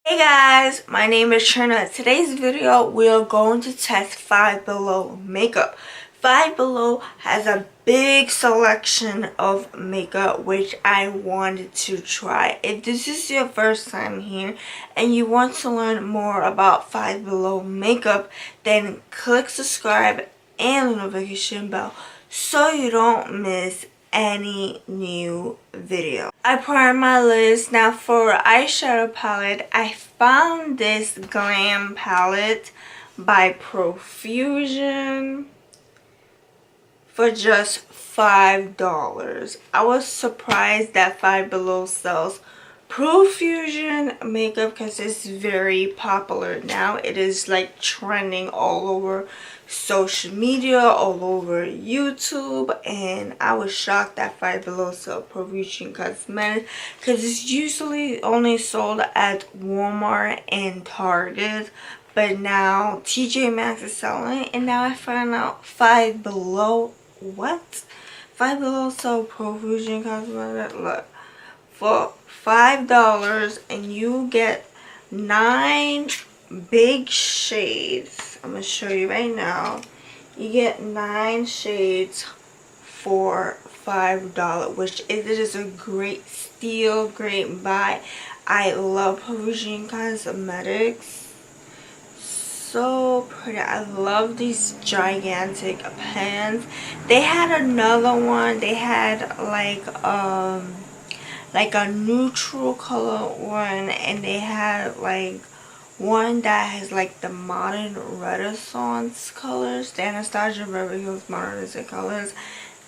Hey guys, my name is Trina. Today's video we are going to test Five Below makeup. Five Below has a big selection of makeup which I wanted to try. If this is your first time here and you want to learn more about Five Below makeup, then click subscribe and the notification bell so you don't miss any new video. I prime my lids. Now for eyeshadow palette, I found this Glam palette by Profusion for just $5. I was surprised that Five Below sells Profusion makeup because it's very popular now. It is like trending all over social media, all over YouTube, and I was shocked that Five Below sell Profusion cosmetics because it's usually only sold at Walmart and Target. But now TJ Maxx is selling it, and now I found out Five Below. What? Five Below sell Profusion cosmetics. Look, for $5 and you get 9 big shades. I'm gonna show you right now. You get 9 shades for $5, which is a great steal, great buy. I love Profusion cosmetics. So pretty. I love these gigantic pans. They had another one. They had like a neutral color one, and they had like one that has like the modern renaissance colors, the Anastasia Beverly Hills modern renaissance colors,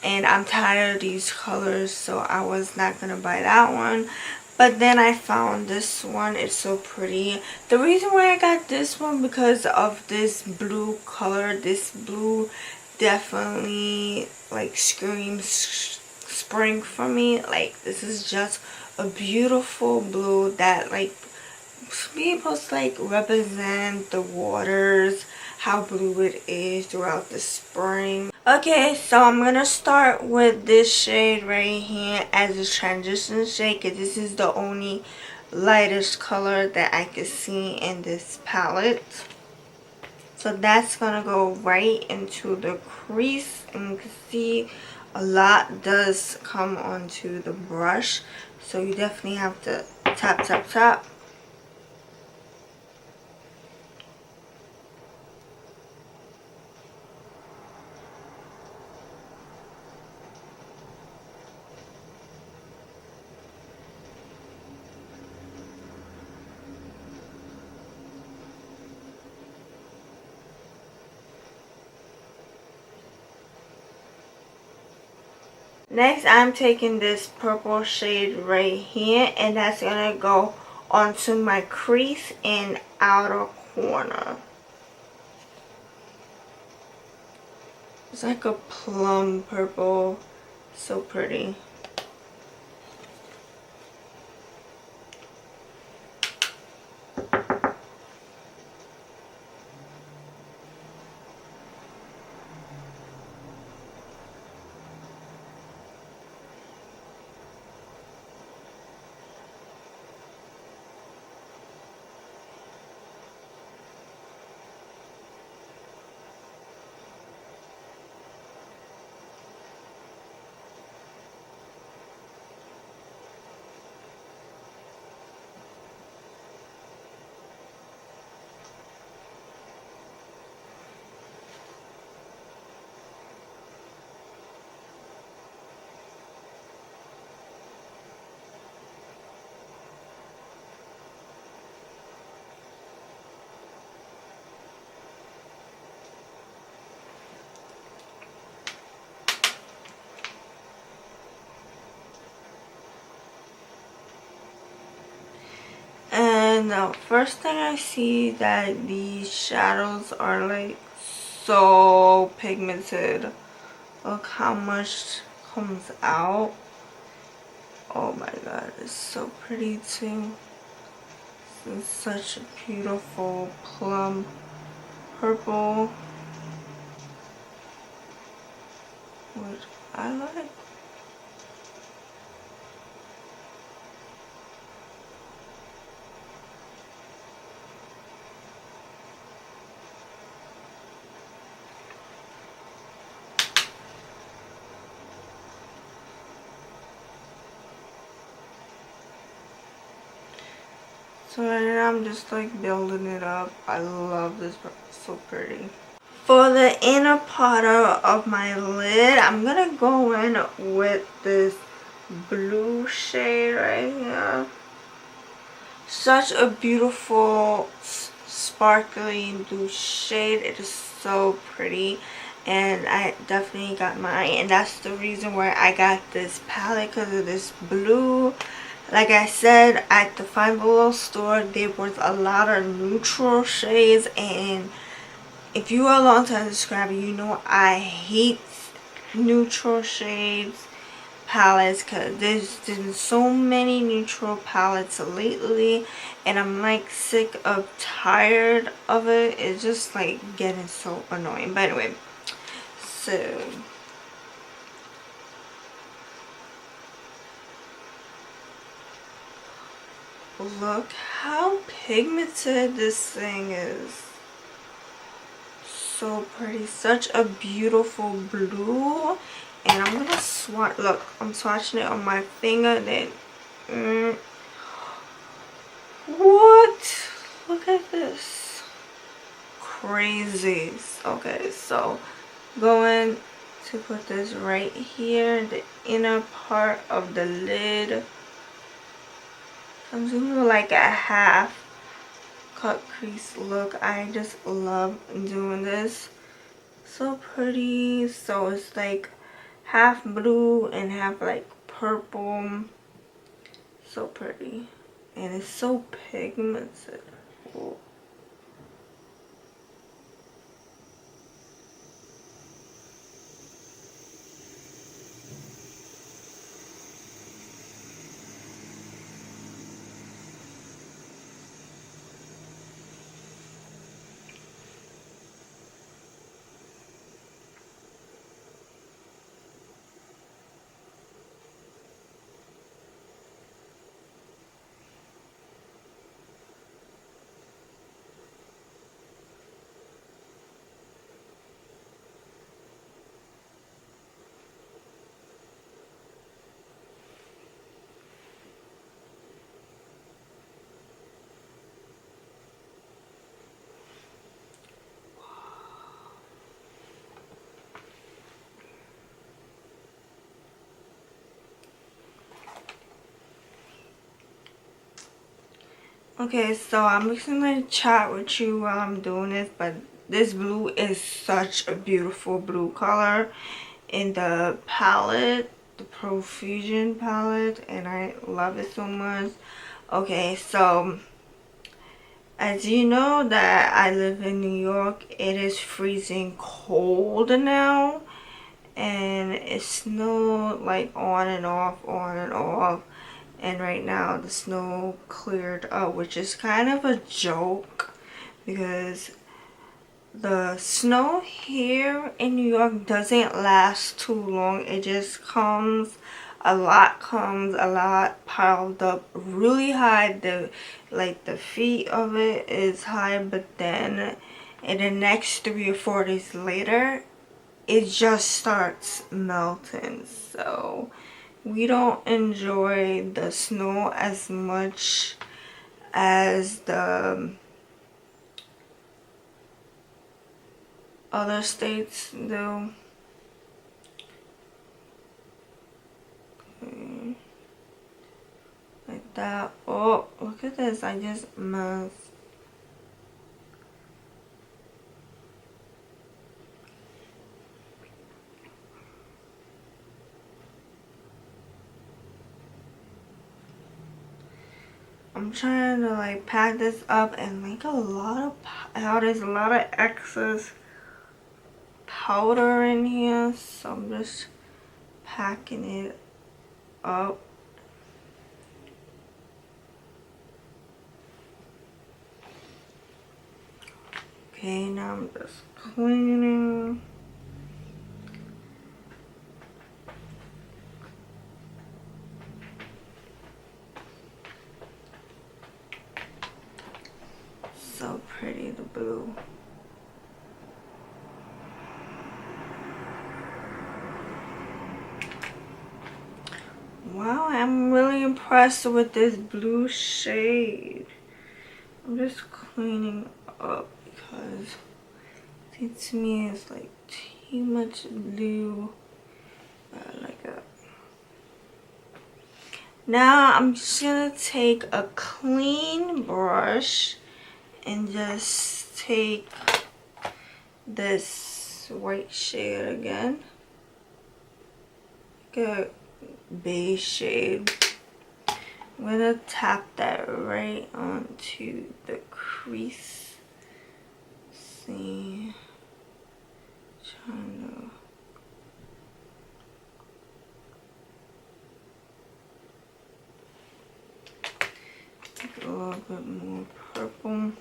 and I'm tired of these colors, so I was not gonna buy that one. But then I found this one. It's so pretty. The reason why I got this one because of this blue color. This blue definitely like screams spring for me. Like, this is just a beautiful blue that like supposed to like represent the waters, how blue it is throughout the spring. Okay, so I'm gonna start with this shade right here as a transition shade because this is the only lightest color that I can see in this palette. So that's gonna go right into the crease, and you can see a lot does come onto the brush, so you definitely have to tap tap tap. Next, I'm taking this purple shade right here, and that's gonna go onto my crease and outer corner. It's like a plum purple, so pretty. And the first thing I see that these shadows are like so pigmented. Look how much comes out. Oh my god, it's so pretty too. This is such a beautiful plum purple, which I like. So right now I'm just like building it up. I love this, it's so pretty. For the inner part of my lid, I'm gonna go in with this blue shade right here. Such a beautiful sparkly blue shade. It is so pretty, and I definitely got mine, and that's the reason why I got this palette, because of this blue. Like I said, at the Five Below store there was a lot of neutral shades, and if you are a long time subscriber, you know I hate neutral shades palettes, because there's been so many neutral palettes lately, and I'm like sick of tired of it. It's just like getting so annoying. But anyway, so look how pigmented this thing is. So pretty, such a beautiful blue. And I'm gonna swatch. Look, I'm swatching it on my finger. Then what? Look at this. Crazy. Okay, so going to put this right here, the inner part of the lid. I'm doing like a half cut crease look. I just love doing this. So pretty. So it's like half blue and half like purple. So pretty, and it's so pigmented. Ooh. Okay, so I'm just gonna chat with you while I'm doing this, but this blue is such a beautiful blue color in the palette, the Profusion palette, and I love it so much. Okay, so as you know that I live in New York, it is freezing cold now, and it snowed like on and off, on and off. And right now the snow cleared up, which is kind of a joke, because the snow here in New York doesn't last too long. It just comes a lot, piled up really high. The feet of it is high, but then in the next 3 or 4 days later it just starts melting. So we don't enjoy the snow as much as the other states do. Okay. Like that. Oh, look at this. I just messed. I'm trying to like pack this up and make a lot of powder. There's a lot of excess powder in here, so I'm just packing it up. Okay, now I'm just cleaning. So pretty, the blue. Wow, I'm really impressed with this blue shade. I'm just cleaning up because I think to me it's like too much glue. Like that. Now I'm just gonna take a clean brush and just take this white shade again, like a beige shade. I'm gonna tap that right onto the crease. See, trying to make it a little bit more purple.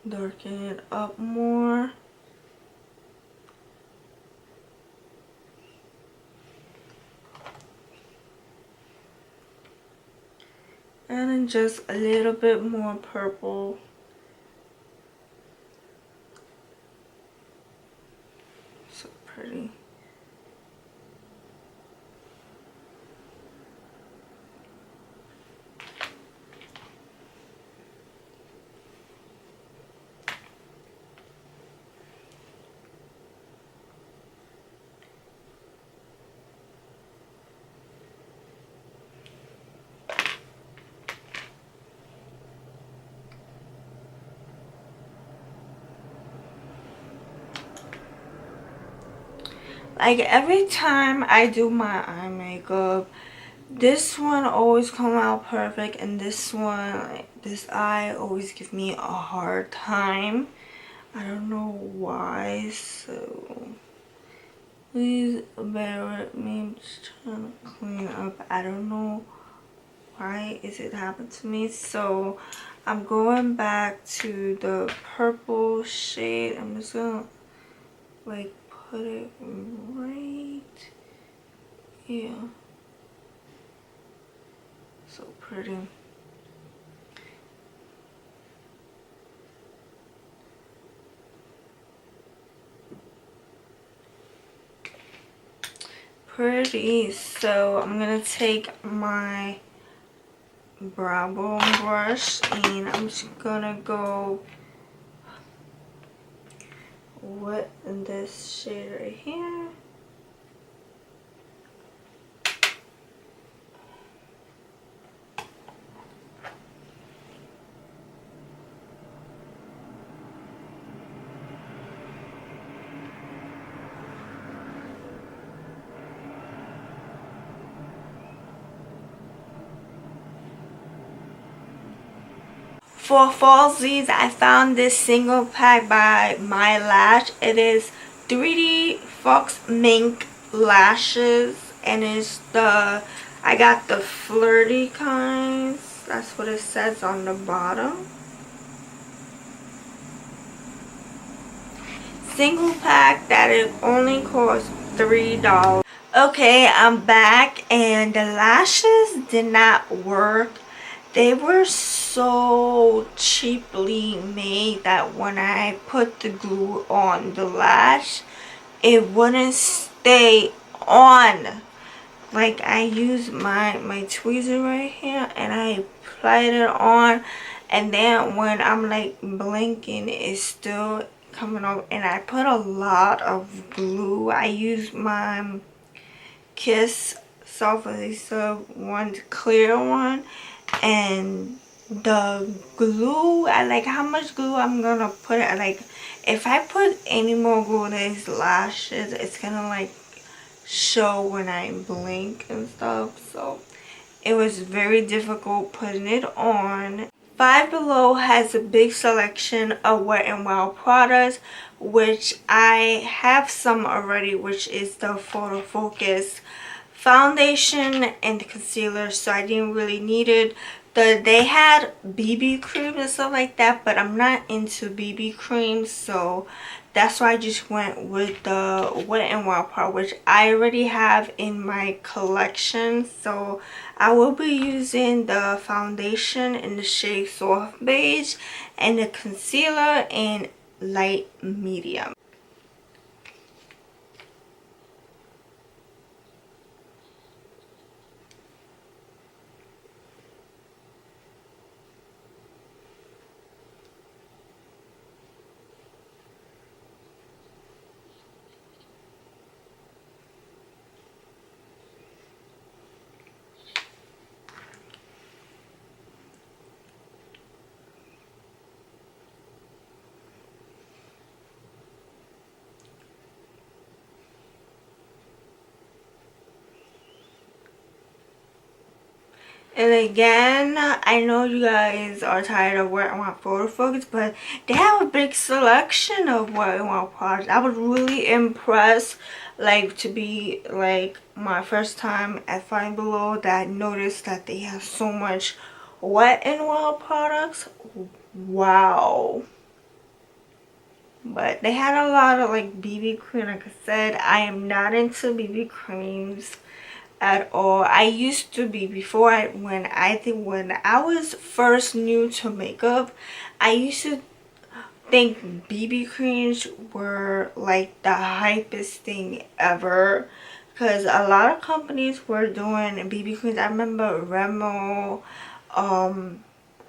Darken it up more. And then just a little bit more purple. So pretty. Like every time I do my eye makeup, this one always come out perfect, and this one, like, this eye always gives me a hard time. I don't know why, so please bear with me. I'm just trying to clean up. I don't know why is it happened to me. So I'm going back to the purple shade. I'm just gonna like put it right here. So pretty. Pretty. So I'm gonna take my brow bone brush and I'm just gonna go with this shade right here. For falsies, I found this single pack by my Lash. It is 3D Fox Mink lashes, and it's the, I got the flirty kinds. That's what it says on the bottom. Single pack that it only costs $3. Okay, I'm back, and the lashes did not work. They were so cheaply made that when I put the glue on the lash, it wouldn't stay on. Like, I used my tweezer right here and I applied it on, and then when I'm like blinking, it's still coming off. And I put a lot of glue. I used my Kiss Soft Adhesive one, clear one, and the glue, I like how much glue I'm gonna put it. Like, if I put any more glue in these lashes, it's gonna like show when I blink and stuff. So it was very difficult putting it on. Five Below has a big selection of Wet n Wild products, which I have some already, which is the Photo Focus foundation and the concealer, so I didn't really need it. They had BB cream and stuff like that, but I'm not into BB cream, so that's why I just went with the Wet n Wild part, which I already have in my collection. So I will be using the foundation in the shade Soft Beige and the concealer in light medium. And again, I know you guys are tired of where I want photo focus, but they have a big selection of what I want products. I was really impressed, like, to be like my first time at Five Below, that I noticed that they have so much Wet n Wild products. Wow. But they had a lot of like BB cream. Like I said, I am not into BB creams at all. I used to be before. When I was first new to makeup, I used to think BB creams were like the hypest thing ever, because a lot of companies were doing BB creams. I remember Remo,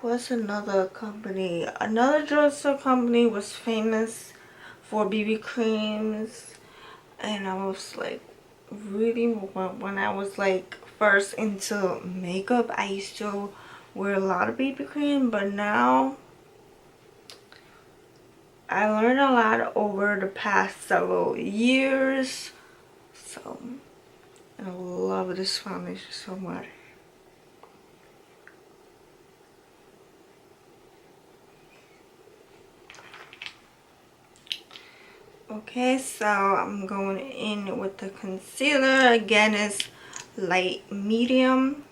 what's another company? Another drugstore company was famous for BB creams, and I was like, really, when I was like first into makeup, I used to wear a lot of BB cream, but now I learned a lot over the past several years. So I love this foundation so much. Okay, so I'm going in with the concealer. Again, it's light medium.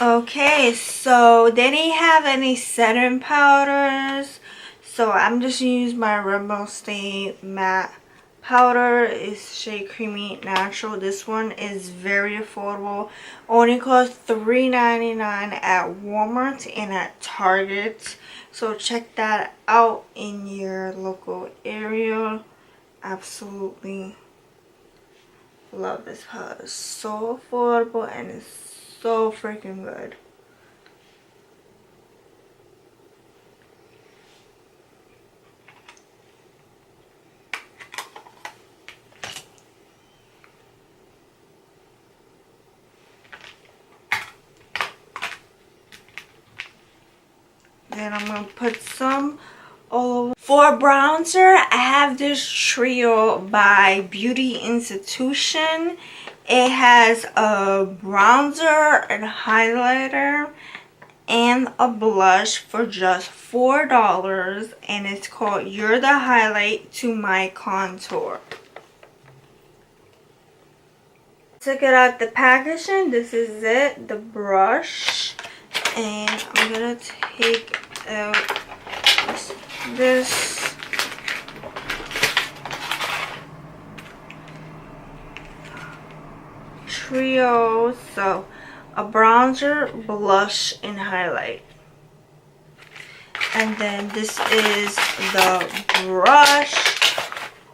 Okay, so they didn't have any setting powders, so I'm just using my Rainbow Stain matte powder. It's shade Creamy Natural. This one is very affordable. Only costs $3.99 at Walmart and at Target. So check that out in your local area. Absolutely love this powder. It's so affordable and it's so freaking good. Then I'm gonna put some all over. For bronzer, I have this trio by Beauty Institution. It has a bronzer and highlighter and a blush for just $4, and it's called You're the Highlight to My Contour. Took it out the packaging. This is it, the brush, and I'm gonna take out this trio. So a bronzer, blush, and highlight. And then this is the brush.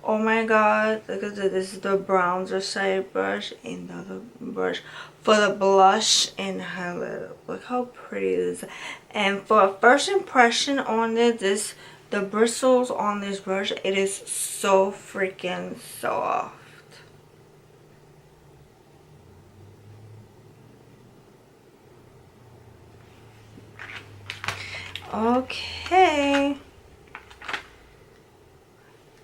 Oh my god, look at this. This is the bronzer side brush and the other brush for the blush and highlighter. Look how pretty this is. And for a first impression on this, the bristles on this brush, it is so freaking soft. Okay.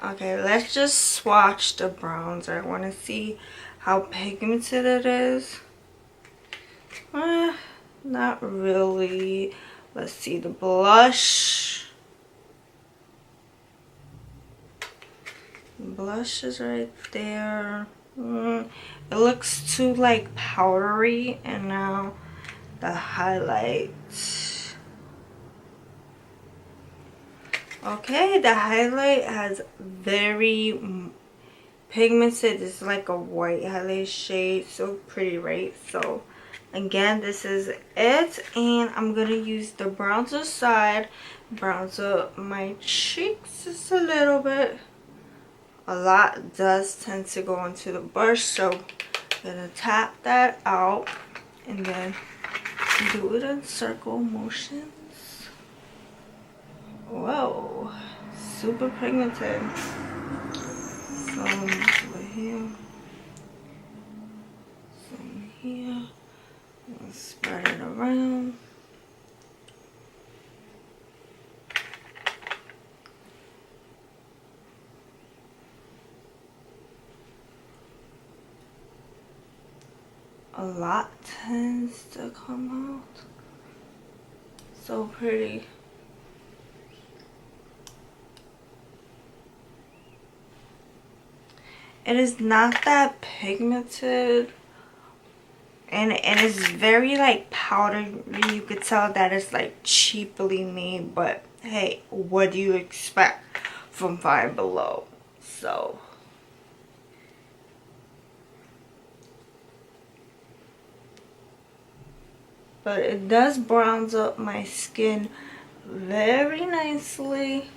Okay, let's just swatch the bronzer. I want to see how pigmented it is. Not really. Let's see the blush. Blush is right there. It looks too like powdery. And now the highlight. Okay, the highlight has very pigmented. It's like a white highlight shade. So pretty, right? So again, this is it, and I'm gonna use the bronzer side, bronzer my cheeks just a little bit. A lot does tend to go into the brush, so I'm gonna tap that out and then do it in circle motions. Whoa, super pigmented. Some over here, some here. Spread it around. A lot tends to come out. So pretty. It is not that pigmented. And it's very like powdery. You could tell that it's like cheaply made, but hey, what do you expect from Five Below? So but it does bronze up my skin very nicely,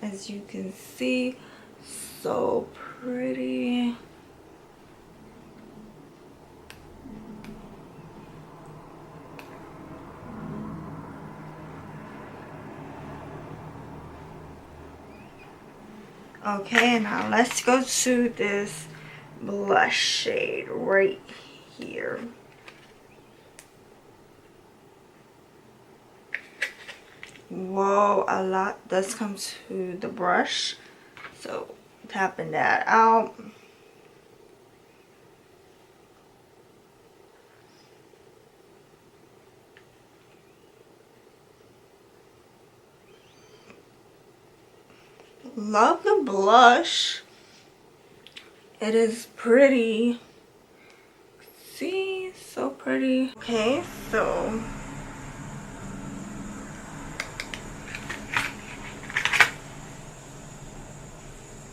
as you can see. So pretty. Okay, now let's go to this blush shade right here. Whoa, a lot does come to the brush, so tapping that out. Love the blush. It is pretty. See, so pretty. Okay, so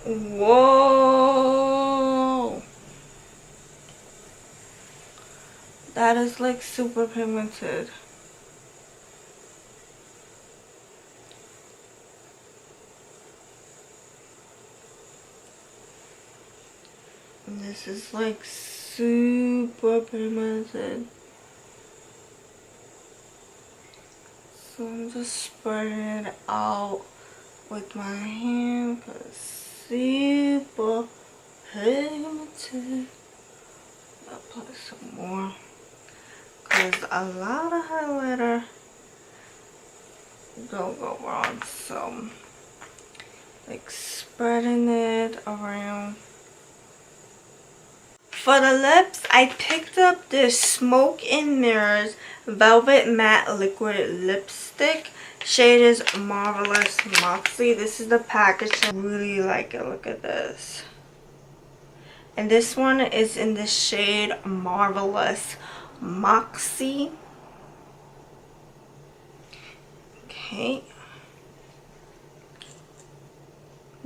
whoa, that is like super pigmented. And this is like super pigmented. So I'm just spreading it out with my hand because super pigmented. I'll put some more because a lot of highlighter don't go wrong. So like spreading it around. For the lips, I picked up this Smoke and Mirrors Velvet Matte Liquid Lipstick. Shade is Marvelous Moxie. This is the package. I really like it. Look at this. And this one is in the shade Marvelous Moxie. Okay.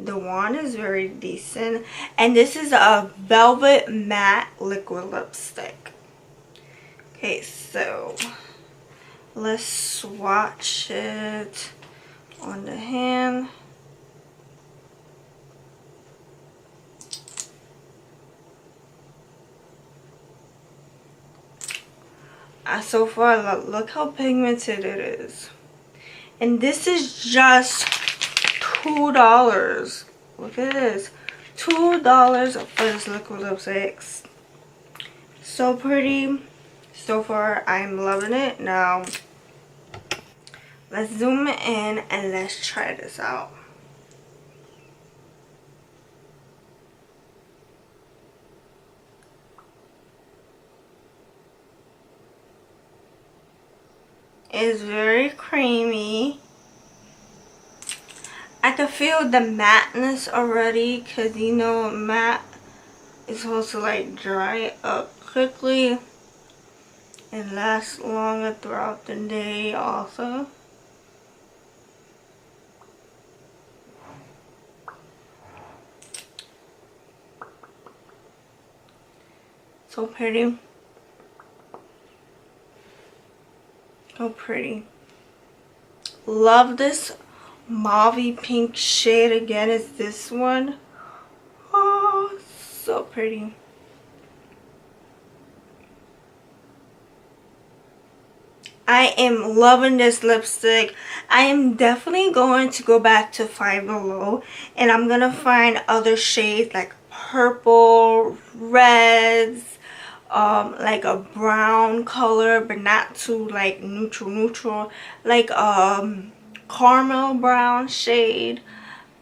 The wand is very decent. And this is a Velvet Matte Liquid Lipstick. Okay, so let's swatch it on the hand. So far, look how pigmented it is. And this is just $2. Look at this. $2 for this liquid lipstick. So pretty. So far, I'm loving it. Now, let's zoom in and let's try this out. It's very creamy. I can feel the matteness already, because you know matte is supposed to like dry up quickly and last longer throughout the day also. So pretty. So pretty. Love this mauve pink shade again. Is this one. Oh, so pretty. I am loving this lipstick. I am definitely going to go back to Five Below, and I'm gonna find other shades like purple, reds, like a brown color, but not too like neutral, like caramel brown shade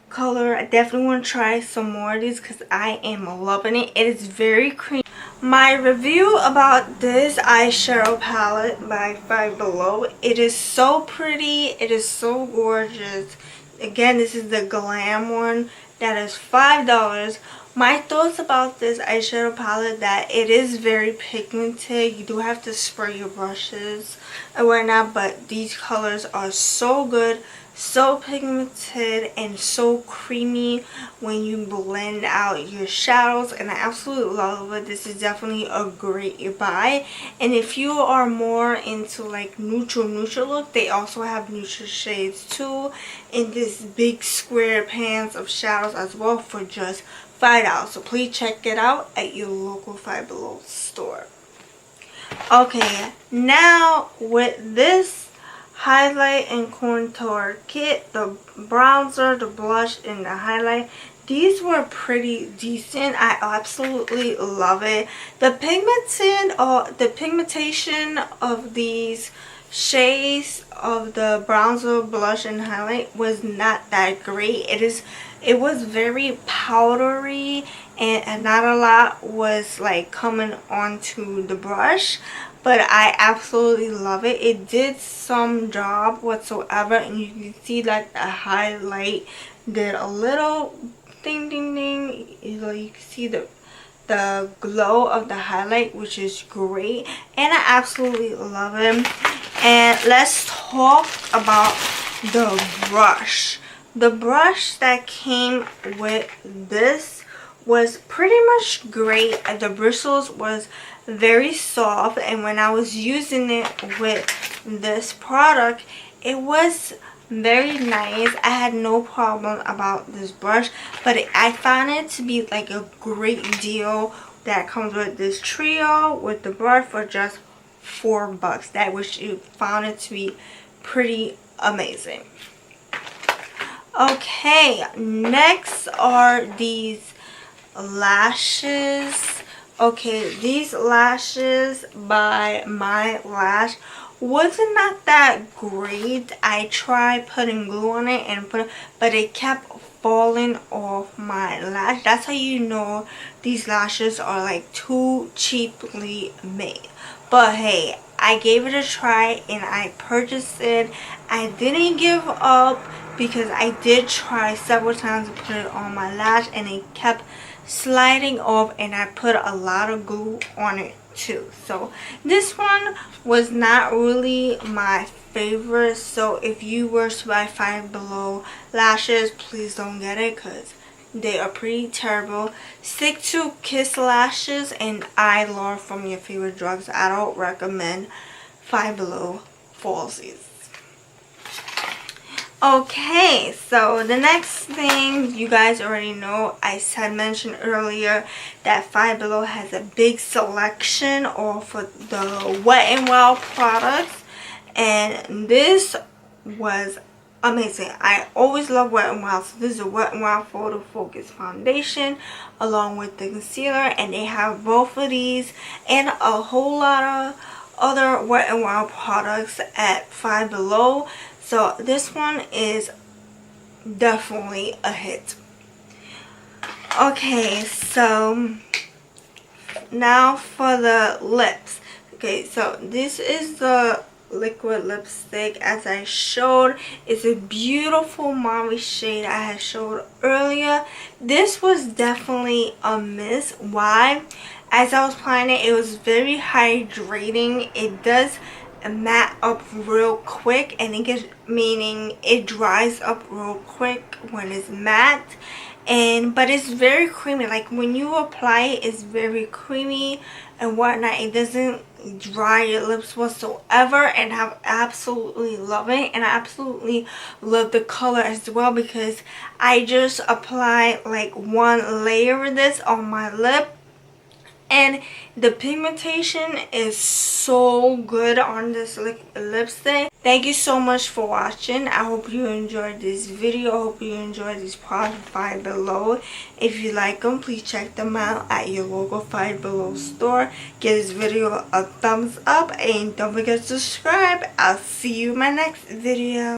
color. I definitely want to try some more of these because I am loving it. It is very creamy. My review about this eyeshadow palette by Five Below, it is so pretty, it is so gorgeous. Again, this is the Glam one that is $5. My thoughts about this eyeshadow palette, that it is very pigmented. You do have to spray your brushes and whatnot, but these colors are so good, so pigmented, and so creamy when you blend out your shadows, and I absolutely love it. This is definitely a great buy. And if you are more into like neutral look, they also have neutral shades too in this big square pans of shadows as well for just $5. So please check it out at your local Five Below store. Okay, now with this highlight and contour kit, the bronzer, the blush, and the highlight, these were pretty decent. I absolutely love it. The pigmentation of these shades of the bronzer, blush, and highlight was not that great. It was very powdery, and not a lot was like coming onto the brush, but I absolutely love it. It did some job whatsoever, and you can see like the highlight did a little ding. You know, you can see the glow of the highlight, which is great, and I absolutely love it. And let's talk about the brush. The brush that came with this was pretty much great. The bristles was very soft, and when I was using it with this product, it was very nice. I had no problem about this brush, but I found it to be like a great deal that comes with this trio with the brush for just $4. That which you found it to be pretty amazing. Okay, next are these lashes. Okay, these lashes by My Lash wasn't not that great. I tried putting glue on it and but it kept falling off my lash. That's how you know these lashes are like too cheaply made. But hey, I gave it a try and I purchased it. I didn't give up because I did try several times to put it on my lash and it kept sliding off, and I put a lot of glue on it too. So this one was not really my favorite. So if you were to buy Five Below lashes, please don't get it because they are pretty terrible. Stick to Kiss lashes and Eyelure from your favorite drugs. I don't recommend Five Below falsies. Okay, so the next thing you guys already know, I had mentioned earlier that Five Below has a big selection of the Wet n Wild products, and this was amazing. I always love Wet n Wild. So this is a Wet n Wild Photo Focus Foundation along with the concealer, and they have both of these and a whole lot of other Wet n Wild products at Five Below. So this one is definitely a hit. Okay, so now for the lips. Okay, so this is the liquid lipstick as I showed. It's a beautiful mauve shade I had showed earlier. This was definitely a miss. Why? As I was applying it, it was very hydrating. It does matte up real quick, and it gets, meaning it dries up real quick when it's matte, but it's very creamy. Like when you apply it, it's very creamy and whatnot. It doesn't dry your lips whatsoever, and I absolutely love it. And I absolutely love the color as well, because I just apply like one layer of this on my lip, and the pigmentation is so good on this lipstick. Thank you so much for watching. I hope you enjoyed this video. I hope you enjoyed these products Five Below. If you like them, please check them out at your local Five Below store. Give this video a thumbs up and don't forget to subscribe. I'll see you in my next video.